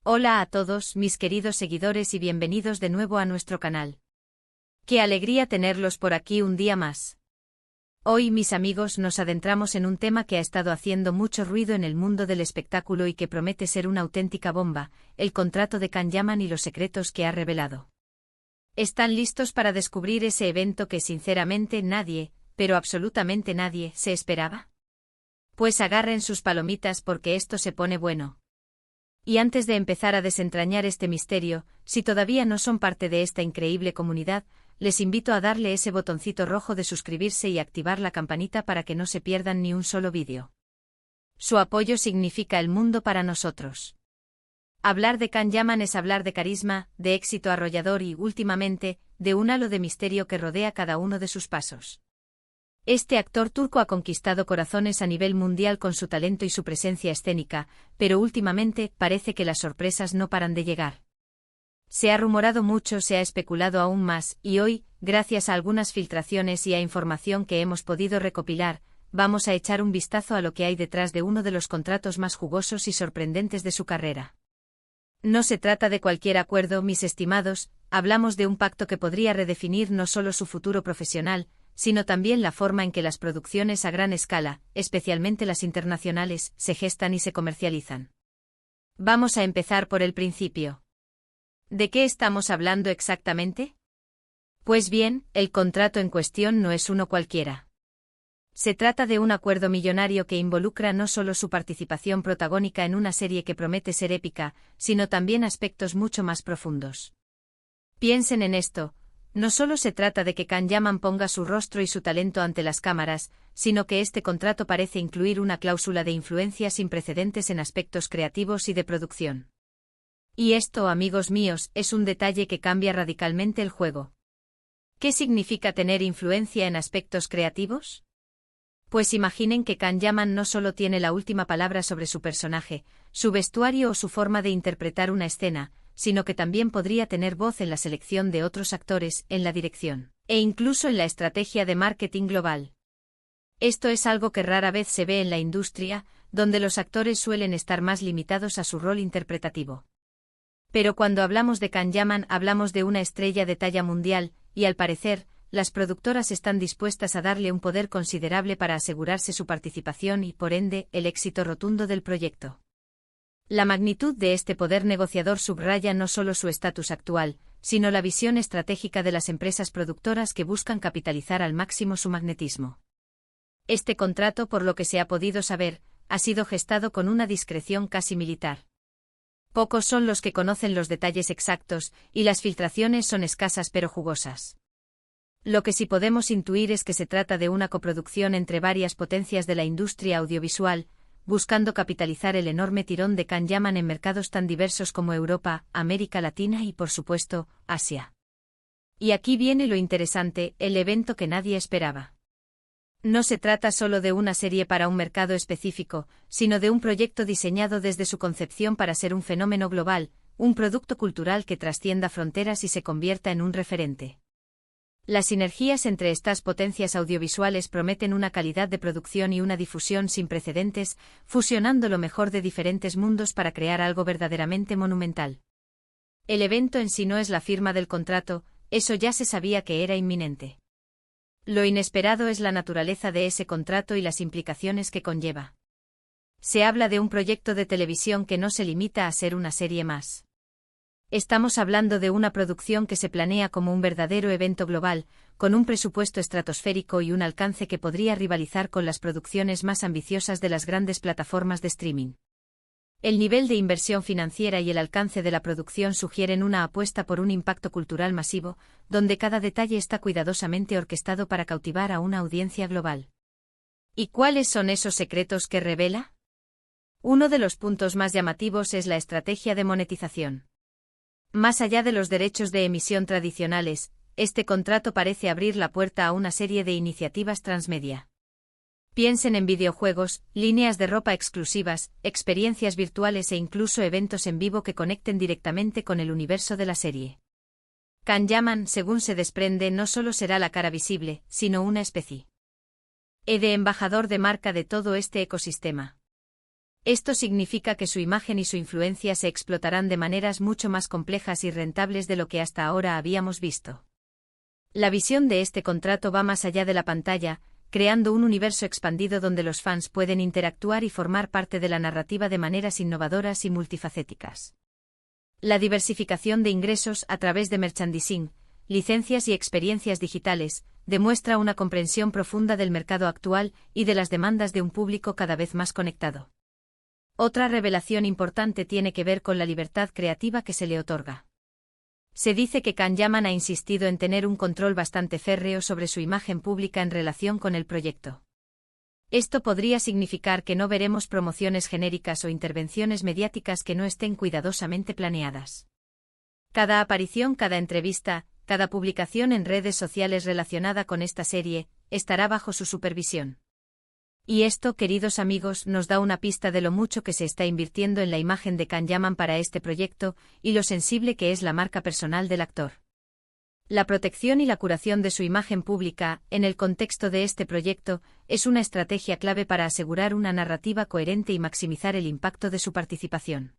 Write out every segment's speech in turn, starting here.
Hola a todos, mis queridos seguidores y bienvenidos de nuevo a nuestro canal. Qué alegría tenerlos por aquí un día más. Hoy, mis amigos, nos adentramos en un tema que ha estado haciendo mucho ruido en el mundo del espectáculo y que promete ser una auténtica bomba, el contrato de Can Yaman y los secretos que ha revelado. ¿Están listos para descubrir ese evento que sinceramente nadie, pero absolutamente nadie, se esperaba? Pues agarren sus palomitas porque esto se pone bueno. Y antes de empezar a desentrañar este misterio, si todavía no son parte de esta increíble comunidad, les invito a darle ese botoncito rojo de suscribirse y activar la campanita para que no se pierdan ni un solo vídeo. Su apoyo significa el mundo para nosotros. Hablar de Can Yaman es hablar de carisma, de éxito arrollador y, últimamente, de un halo de misterio que rodea cada uno de sus pasos. Este actor turco ha conquistado corazones a nivel mundial con su talento y su presencia escénica, pero últimamente parece que las sorpresas no paran de llegar. Se ha rumorado mucho, se ha especulado aún más, y hoy, gracias a algunas filtraciones y a información que hemos podido recopilar, vamos a echar un vistazo a lo que hay detrás de uno de los contratos más jugosos y sorprendentes de su carrera. No se trata de cualquier acuerdo, mis estimados, hablamos de un pacto que podría redefinir no solo su futuro profesional, sino también la forma en que las producciones a gran escala, especialmente las internacionales, se gestan y se comercializan. Vamos a empezar por el principio. ¿De qué estamos hablando exactamente? Pues bien, el contrato en cuestión no es uno cualquiera. Se trata de un acuerdo millonario que involucra no solo su participación protagónica en una serie que promete ser épica, sino también aspectos mucho más profundos. Piensen en esto. No solo se trata de que Can Yaman ponga su rostro y su talento ante las cámaras, sino que este contrato parece incluir una cláusula de influencia sin precedentes en aspectos creativos y de producción. Y esto, amigos míos, es un detalle que cambia radicalmente el juego. ¿Qué significa tener influencia en aspectos creativos? Pues imaginen que Can Yaman no solo tiene la última palabra sobre su personaje, su vestuario o su forma de interpretar una escena, sino que también podría tener voz en la selección de otros actores, en la dirección, e incluso en la estrategia de marketing global. Esto es algo que rara vez se ve en la industria, donde los actores suelen estar más limitados a su rol interpretativo. Pero cuando hablamos de Can Yaman hablamos de una estrella de talla mundial, y al parecer, las productoras están dispuestas a darle un poder considerable para asegurarse su participación y, por ende, el éxito rotundo del proyecto. La magnitud de este poder negociador subraya no solo su estatus actual, sino la visión estratégica de las empresas productoras que buscan capitalizar al máximo su magnetismo. Este contrato, por lo que se ha podido saber, ha sido gestado con una discreción casi militar. Pocos son los que conocen los detalles exactos, y las filtraciones son escasas pero jugosas. Lo que sí podemos intuir es que se trata de una coproducción entre varias potencias de la industria audiovisual, buscando capitalizar el enorme tirón de Can Yaman en mercados tan diversos como Europa, América Latina y, por supuesto, Asia. Y aquí viene lo interesante, el evento que nadie esperaba. No se trata solo de una serie para un mercado específico, sino de un proyecto diseñado desde su concepción para ser un fenómeno global, un producto cultural que trascienda fronteras y se convierta en un referente. Las sinergias entre estas potencias audiovisuales prometen una calidad de producción y una difusión sin precedentes, fusionando lo mejor de diferentes mundos para crear algo verdaderamente monumental. El evento en sí no es la firma del contrato, eso ya se sabía que era inminente. Lo inesperado es la naturaleza de ese contrato y las implicaciones que conlleva. Se habla de un proyecto de televisión que no se limita a ser una serie más. Estamos hablando de una producción que se planea como un verdadero evento global, con un presupuesto estratosférico y un alcance que podría rivalizar con las producciones más ambiciosas de las grandes plataformas de streaming. El nivel de inversión financiera y el alcance de la producción sugieren una apuesta por un impacto cultural masivo, donde cada detalle está cuidadosamente orquestado para cautivar a una audiencia global. ¿Y cuáles son esos secretos que revela? Uno de los puntos más llamativos es la estrategia de monetización. Más allá de los derechos de emisión tradicionales, este contrato parece abrir la puerta a una serie de iniciativas transmedia. Piensen en videojuegos, líneas de ropa exclusivas, experiencias virtuales e incluso eventos en vivo que conecten directamente con el universo de la serie. Can Yaman, según se desprende, no solo será la cara visible, sino una especie de embajador de marca de todo este ecosistema. Esto significa que su imagen y su influencia se explotarán de maneras mucho más complejas y rentables de lo que hasta ahora habíamos visto. La visión de este contrato va más allá de la pantalla, creando un universo expandido donde los fans pueden interactuar y formar parte de la narrativa de maneras innovadoras y multifacéticas. La diversificación de ingresos a través de merchandising, licencias y experiencias digitales, demuestra una comprensión profunda del mercado actual y de las demandas de un público cada vez más conectado. Otra revelación importante tiene que ver con la libertad creativa que se le otorga. Se dice que Kanyaman ha insistido en tener un control bastante férreo sobre su imagen pública en relación con el proyecto. Esto podría significar que no veremos promociones genéricas o intervenciones mediáticas que no estén cuidadosamente planeadas. Cada aparición, cada entrevista, cada publicación en redes sociales relacionada con esta serie, estará bajo su supervisión. Y esto, queridos amigos, nos da una pista de lo mucho que se está invirtiendo en la imagen de Kanyaman para este proyecto, y lo sensible que es la marca personal del actor. La protección y la curación de su imagen pública, en el contexto de este proyecto, es una estrategia clave para asegurar una narrativa coherente y maximizar el impacto de su participación.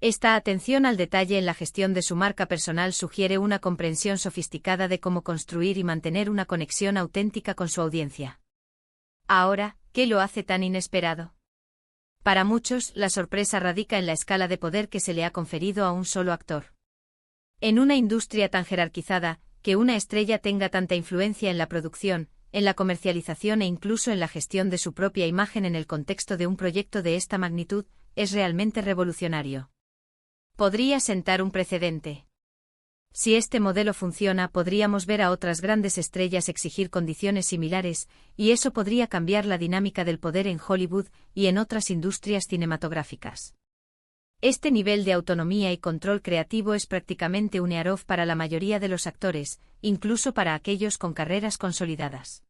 Esta atención al detalle en la gestión de su marca personal sugiere una comprensión sofisticada de cómo construir y mantener una conexión auténtica con su audiencia. Ahora, ¿qué lo hace tan inesperado? Para muchos, la sorpresa radica en la escala de poder que se le ha conferido a un solo actor. En una industria tan jerarquizada, que una estrella tenga tanta influencia en la producción, en la comercialización e incluso en la gestión de su propia imagen en el contexto de un proyecto de esta magnitud, es realmente revolucionario. Podría sentar un precedente. Si este modelo funciona, podríamos ver a otras grandes estrellas exigir condiciones similares, y eso podría cambiar la dinámica del poder en Hollywood y en otras industrias cinematográficas. Este nivel de autonomía y control creativo es prácticamente un unheard of para la mayoría de los actores, incluso para aquellos con carreras consolidadas.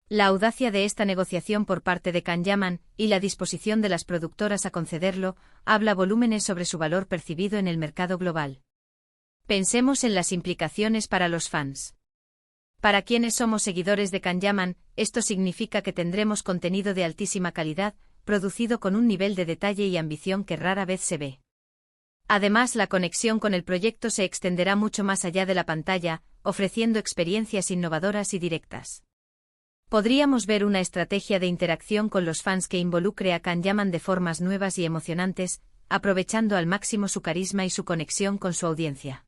La audacia de esta negociación por parte de Kanyaman, y la disposición de las productoras a concederlo, habla volúmenes sobre su valor percibido en el mercado global. Pensemos en las implicaciones para los fans. Para quienes somos seguidores de Kanyaman, esto significa que tendremos contenido de altísima calidad, producido con un nivel de detalle y ambición que rara vez se ve. Además, la conexión con el proyecto se extenderá mucho más allá de la pantalla, ofreciendo experiencias innovadoras y directas. Podríamos ver una estrategia de interacción con los fans que involucre a Kanyaman de formas nuevas y emocionantes, aprovechando al máximo su carisma y su conexión con su audiencia.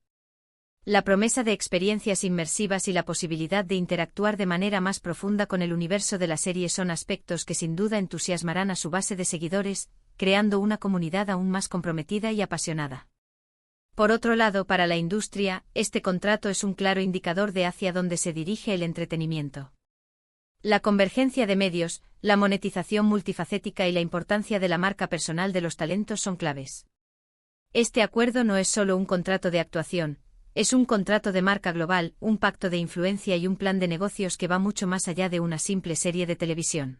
La promesa de experiencias inmersivas y la posibilidad de interactuar de manera más profunda con el universo de la serie son aspectos que sin duda entusiasmarán a su base de seguidores, creando una comunidad aún más comprometida y apasionada. Por otro lado, para la industria, este contrato es un claro indicador de hacia dónde se dirige el entretenimiento. La convergencia de medios, la monetización multifacética y la importancia de la marca personal de los talentos son claves. Este acuerdo no es solo un contrato de actuación, es un contrato de marca global, un pacto de influencia y un plan de negocios que va mucho más allá de una simple serie de televisión.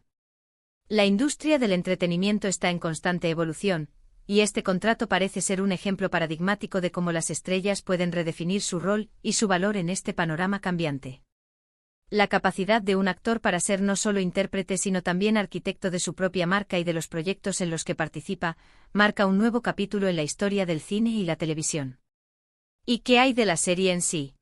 La industria del entretenimiento está en constante evolución, y este contrato parece ser un ejemplo paradigmático de cómo las estrellas pueden redefinir su rol y su valor en este panorama cambiante. La capacidad de un actor para ser no solo intérprete sino también arquitecto de su propia marca y de los proyectos en los que participa, marca un nuevo capítulo en la historia del cine y la televisión. ¿Y qué hay de la serie en sí?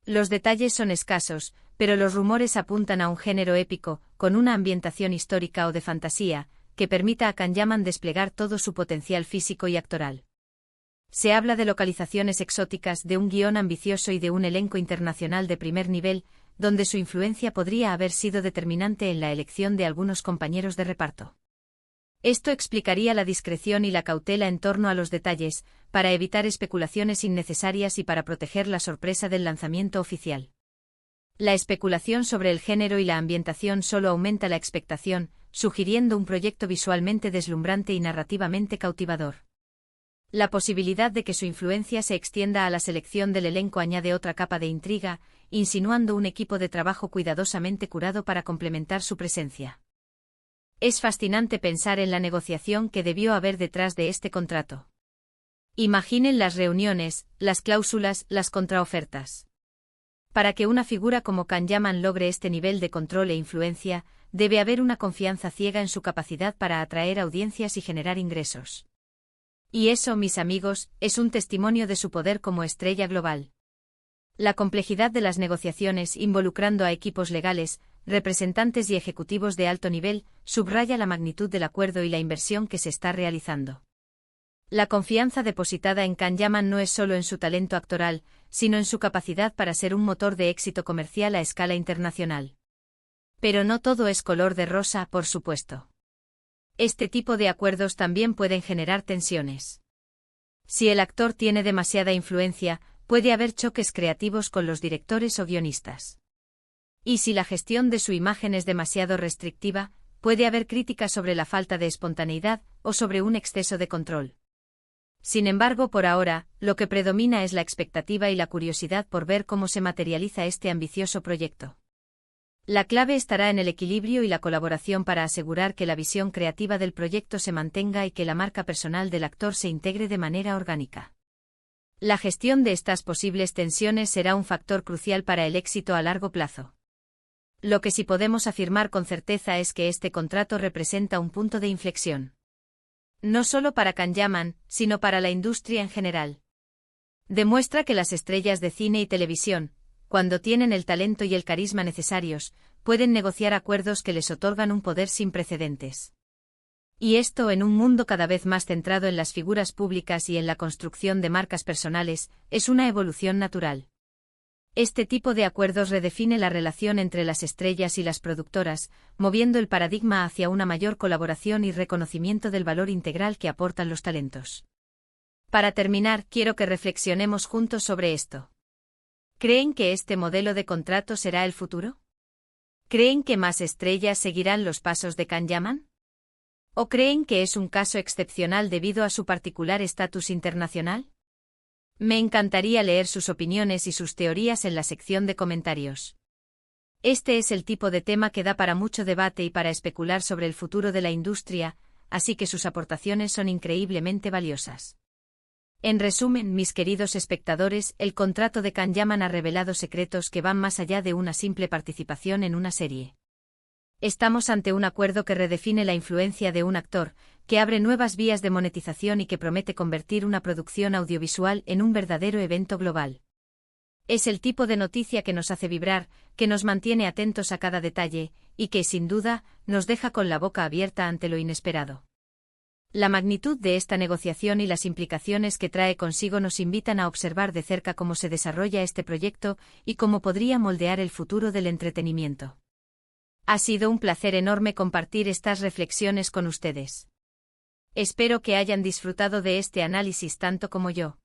Los detalles son escasos, pero los rumores apuntan a un género épico, con una ambientación histórica o de fantasía, que permita a Kanyaman desplegar todo su potencial físico y actoral. Se habla de localizaciones exóticas, de un guión ambicioso y de un elenco internacional de primer nivel, donde su influencia podría haber sido determinante en la elección de algunos compañeros de reparto. Esto explicaría la discreción y la cautela en torno a los detalles, para evitar especulaciones innecesarias y para proteger la sorpresa del lanzamiento oficial. La especulación sobre el género y la ambientación solo aumenta la expectación, sugiriendo un proyecto visualmente deslumbrante y narrativamente cautivador. La posibilidad de que su influencia se extienda a la selección del elenco añade otra capa de intriga, insinuando un equipo de trabajo cuidadosamente curado para complementar su presencia. Es fascinante pensar en la negociación que debió haber detrás de este contrato. Imaginen las reuniones, las cláusulas, las contraofertas. Para que una figura como Kanyaman logre este nivel de control e influencia, debe haber una confianza ciega en su capacidad para atraer audiencias y generar ingresos. Y eso, mis amigos, es un testimonio de su poder como estrella global. La complejidad de las negociaciones involucrando a equipos legales, representantes y ejecutivos de alto nivel, subraya la magnitud del acuerdo y la inversión que se está realizando. La confianza depositada en Can Yaman no es solo en su talento actoral, sino en su capacidad para ser un motor de éxito comercial a escala internacional. Pero no todo es color de rosa, por supuesto. Este tipo de acuerdos también pueden generar tensiones. Si el actor tiene demasiada influencia, puede haber choques creativos con los directores o guionistas. Y si la gestión de su imagen es demasiado restrictiva, puede haber críticas sobre la falta de espontaneidad o sobre un exceso de control. Sin embargo, por ahora, lo que predomina es la expectativa y la curiosidad por ver cómo se materializa este ambicioso proyecto. La clave estará en el equilibrio y la colaboración para asegurar que la visión creativa del proyecto se mantenga y que la marca personal del actor se integre de manera orgánica. La gestión de estas posibles tensiones será un factor crucial para el éxito a largo plazo. Lo que sí podemos afirmar con certeza es que este contrato representa un punto de inflexión. No solo para Can Yaman, sino para la industria en general. Demuestra que las estrellas de cine y televisión, cuando tienen el talento y el carisma necesarios, pueden negociar acuerdos que les otorgan un poder sin precedentes. Y esto en un mundo cada vez más centrado en las figuras públicas y en la construcción de marcas personales, es una evolución natural. Este tipo de acuerdos redefine la relación entre las estrellas y las productoras, moviendo el paradigma hacia una mayor colaboración y reconocimiento del valor integral que aportan los talentos. Para terminar, quiero que reflexionemos juntos sobre esto. ¿Creen que este modelo de contrato será el futuro? ¿Creen que más estrellas seguirán los pasos de Can Yaman? ¿O creen que es un caso excepcional debido a su particular estatus internacional? Me encantaría leer sus opiniones y sus teorías en la sección de comentarios. Este es el tipo de tema que da para mucho debate y para especular sobre el futuro de la industria, así que sus aportaciones son increíblemente valiosas. En resumen, mis queridos espectadores, el contrato de Can Yaman ha revelado secretos que van más allá de una simple participación en una serie. Estamos ante un acuerdo que redefine la influencia de un actor, que abre nuevas vías de monetización y que promete convertir una producción audiovisual en un verdadero evento global. Es el tipo de noticia que nos hace vibrar, que nos mantiene atentos a cada detalle, y que, sin duda, nos deja con la boca abierta ante lo inesperado. La magnitud de esta negociación y las implicaciones que trae consigo nos invitan a observar de cerca cómo se desarrolla este proyecto y cómo podría moldear el futuro del entretenimiento. Ha sido un placer enorme compartir estas reflexiones con ustedes. Espero que hayan disfrutado de este análisis tanto como yo.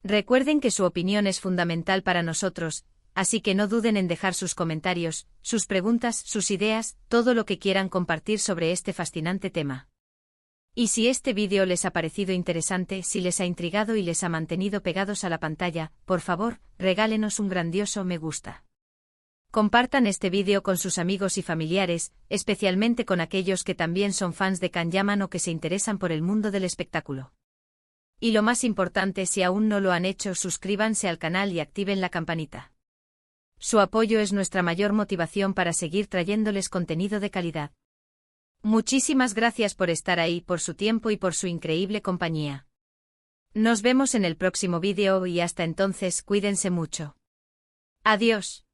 Recuerden que su opinión es fundamental para nosotros, así que no duden en dejar sus comentarios, sus preguntas, sus ideas, todo lo que quieran compartir sobre este fascinante tema. Y si este vídeo les ha parecido interesante, si les ha intrigado y les ha mantenido pegados a la pantalla, por favor, regálenos un grandioso me gusta. Compartan este vídeo con sus amigos y familiares, especialmente con aquellos que también son fans de Can Yaman o que se interesan por el mundo del espectáculo. Y lo más importante, si aún no lo han hecho, suscríbanse al canal y activen la campanita. Su apoyo es nuestra mayor motivación para seguir trayéndoles contenido de calidad. Muchísimas gracias por estar ahí, por su tiempo y por su increíble compañía. Nos vemos en el próximo vídeo y hasta entonces cuídense mucho. Adiós.